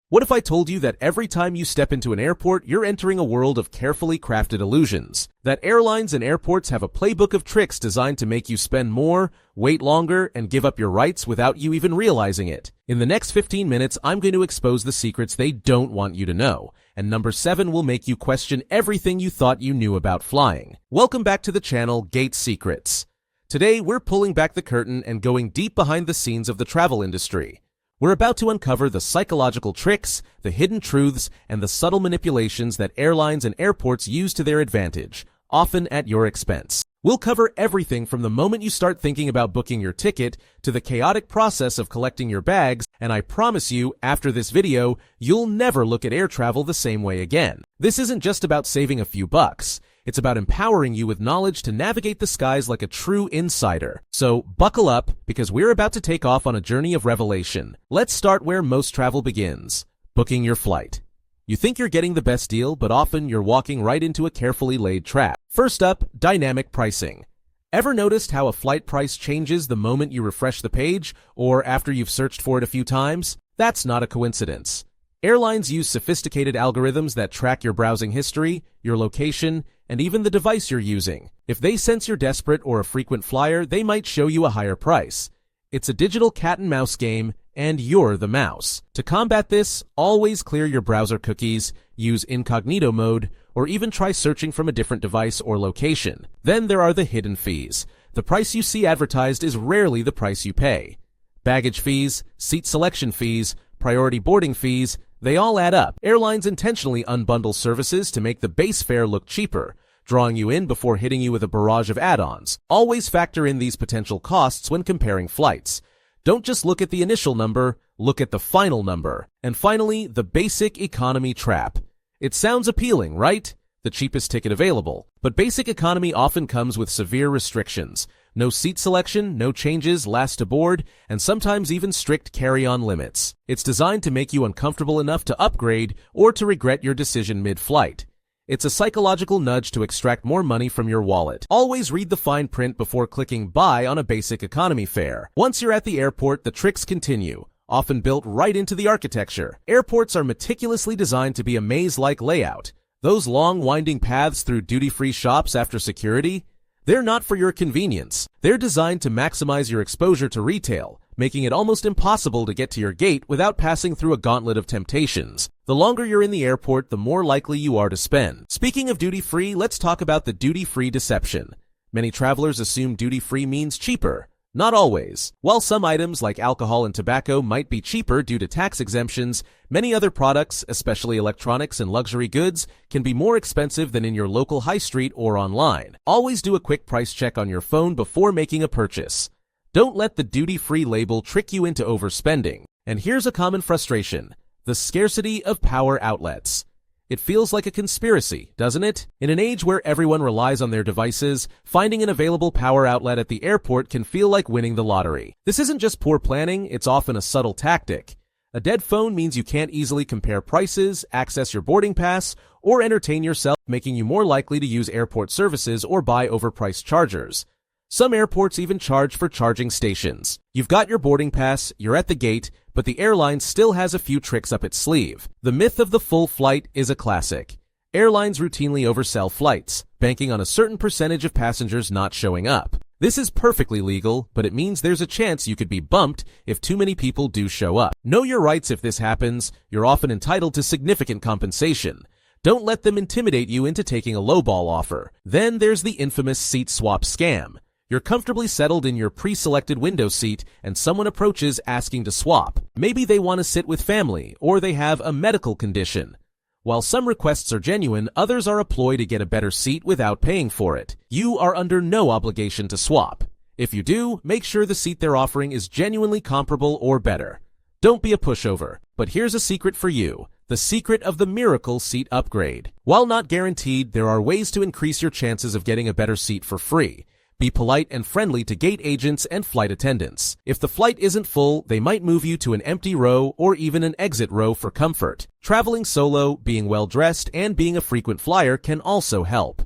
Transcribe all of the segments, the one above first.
What if I told you that every time you step into an airport, you're entering a world of carefully crafted illusions? That airlines and airports have a playbook of tricks designed to make you spend more, wait longer, and give up your rights without you even realizing it. In the next 15 minutes, I'm going to expose the secrets they don't want you to know. And number 7 will make you question everything you thought you knew about flying. Welcome back to the channel, Gate Secrets. Today, we're pulling back the curtain and going deep behind the scenes of the travel industry. We're about to uncover the psychological tricks, the hidden truths, and the subtle manipulations that airlines and airports use to their advantage, often at your expense. We'll cover everything from the moment you start thinking about booking your ticket to the chaotic process of collecting your bags, and I promise you, after this video, you'll never look at air travel the same way again. This isn't just about saving a few bucks. It's about empowering you with knowledge to navigate the skies like a true insider. So buckle up, because we're about to take off on a journey of revelation. Let's start where most travel begins: booking your flight. You think you're getting the best deal, but often you're walking right into a carefully laid trap. First up, dynamic pricing. Ever noticed how a flight price changes the moment you refresh the page, or after you've searched for it a few times? That's not a coincidence. Airlines use sophisticated algorithms that track your browsing history, your location, and even the device you're using. If they sense you're desperate or a frequent flyer, they might show you a higher price. It's a digital cat-and-mouse game, and you're the mouse. To combat this, always clear your browser cookies, use incognito mode, or even try searching from a different device or location. Then there are the hidden fees. The price you see advertised is rarely the price you pay. Baggage fees, seat selection fees, priority boarding fees, they all add up. Airlines intentionally unbundle services to make the base fare look cheaper, drawing you in before hitting you with a barrage of add-ons. Always factor in these potential costs when comparing flights. Don't just look at the initial number, look at the final number. And finally, the basic economy trap. It sounds appealing, right? The cheapest ticket available. But basic economy often comes with severe restrictions. No seat selection, no changes last aboard, and sometimes even strict carry-on limits. It's designed to make you uncomfortable enough to upgrade or to regret your decision mid-flight. It's a psychological nudge to extract more money from your wallet. Always read the fine print before clicking buy on a basic economy fare. Once you're at the airport, the tricks continue, often built right into the architecture. Airports are meticulously designed to be a maze-like layout. Those long, winding paths through duty-free shops after security, they're not for your convenience. They're designed to maximize your exposure to retail, making it almost impossible to get to your gate without passing through a gauntlet of temptations. The longer you're in the airport, the more likely you are to spend. Speaking of duty-free, let's talk about the duty-free deception. Many travelers assume duty-free means cheaper. Not always. While some items like alcohol and tobacco might be cheaper due to tax exemptions, many other products, especially electronics and luxury goods, can be more expensive than in your local high street or online. Always do a quick price check on your phone before making a purchase. Don't let the duty-free label trick you into overspending. And here's a common frustration: the scarcity of power outlets. It feels like a conspiracy, doesn't it? In an age where everyone relies on their devices, finding an available power outlet at the airport can feel like winning the lottery. This isn't just poor planning, it's often a subtle tactic. A dead phone means you can't easily compare prices, access your boarding pass, or entertain yourself, making you more likely to use airport services or buy overpriced chargers. Some airports even charge for charging stations. You've got your boarding pass, you're at the gate, but the airline still has a few tricks up its sleeve. The myth of the full flight is a classic. Airlines routinely oversell flights, banking on a certain percentage of passengers not showing up. This is perfectly legal, but it means there's a chance you could be bumped if too many people do show up. Know your rights if this happens. You're often entitled to significant compensation. Don't let them intimidate you into taking a lowball offer. Then there's the infamous seat swap scam. You're comfortably settled in your pre-selected window seat and someone approaches asking to swap. Maybe they want to sit with family or they have a medical condition. While some requests are genuine, others are a ploy to get a better seat without paying for it. You are under no obligation to swap. If you do, make sure the seat they're offering is genuinely comparable or better. Don't be a pushover. But here's a secret for you: the secret of the miracle seat upgrade. While not guaranteed, there are ways to increase your chances of getting a better seat for free. Be polite and friendly to gate agents and flight attendants. If the flight isn't full, they might move you to an empty row or even an exit row for comfort. Traveling solo, being well-dressed, and being a frequent flyer can also help.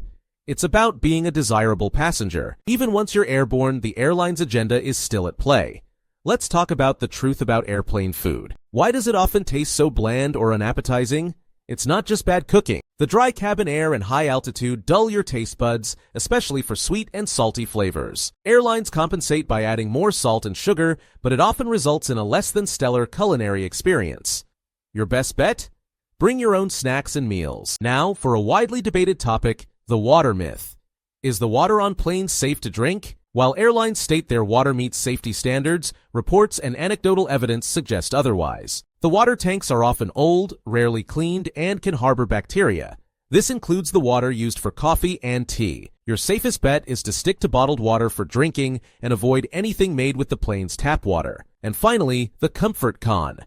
It's about being a desirable passenger. Even once you're airborne, the airline's agenda is still at play. Let's talk about the truth about airplane food. Why does it often taste so bland or unappetizing? It's not just bad cooking. The dry cabin air and high altitude dull your taste buds, especially for sweet and salty flavors. Airlines compensate by adding more salt and sugar, but it often results in a less than stellar culinary experience. Your best bet? Bring your own snacks and meals. Now, for a widely debated topic, the water myth. Is the water on planes safe to drink? While airlines state their water meets safety standards, reports and anecdotal evidence suggest otherwise. The water tanks are often old, rarely cleaned, and can harbor bacteria. This includes the water used for coffee and tea. Your safest bet is to stick to bottled water for drinking and avoid anything made with the plane's tap water. And finally, the comfort con.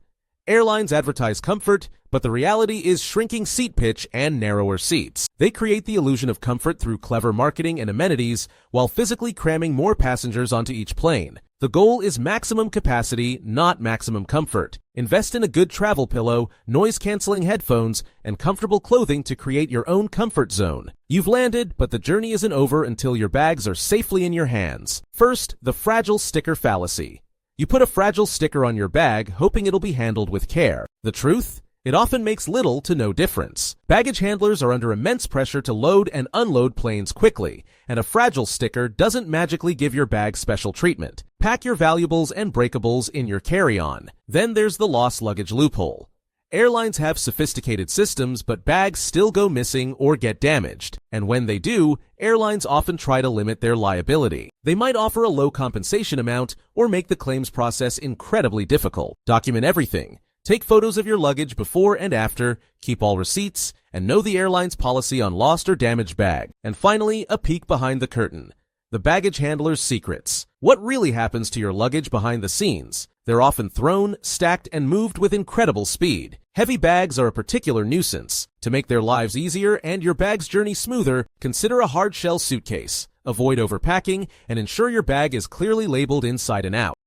Airlines advertise comfort, but the reality is shrinking seat pitch and narrower seats. They create the illusion of comfort through clever marketing and amenities while physically cramming more passengers onto each plane. The goal is maximum capacity, not maximum comfort. Invest in a good travel pillow, noise-canceling headphones, and comfortable clothing to create your own comfort zone. You've landed, but the journey isn't over until your bags are safely in your hands. First, the fragile sticker fallacy. You put a fragile sticker on your bag, hoping it'll be handled with care. The truth? It often makes little to no difference. Baggage handlers are under immense pressure to load and unload planes quickly, and a fragile sticker doesn't magically give your bag special treatment. Pack your valuables and breakables in your carry-on. Then there's the lost luggage loophole. Airlines have sophisticated systems, but bags still go missing or get damaged. And when they do, airlines often try to limit their liability. They might offer a low compensation amount or make the claims process incredibly difficult. Document everything. Take photos of your luggage before and after, keep all receipts, and know the airline's policy on lost or damaged bag. And finally, a peek behind the curtain. The baggage handler's secrets. What really happens to your luggage behind the scenes? They're often thrown, stacked, and moved with incredible speed. Heavy bags are a particular nuisance. To make their lives easier and your bag's journey smoother, consider a hard-shell suitcase. Avoid overpacking and ensure your bag is clearly labeled inside and out.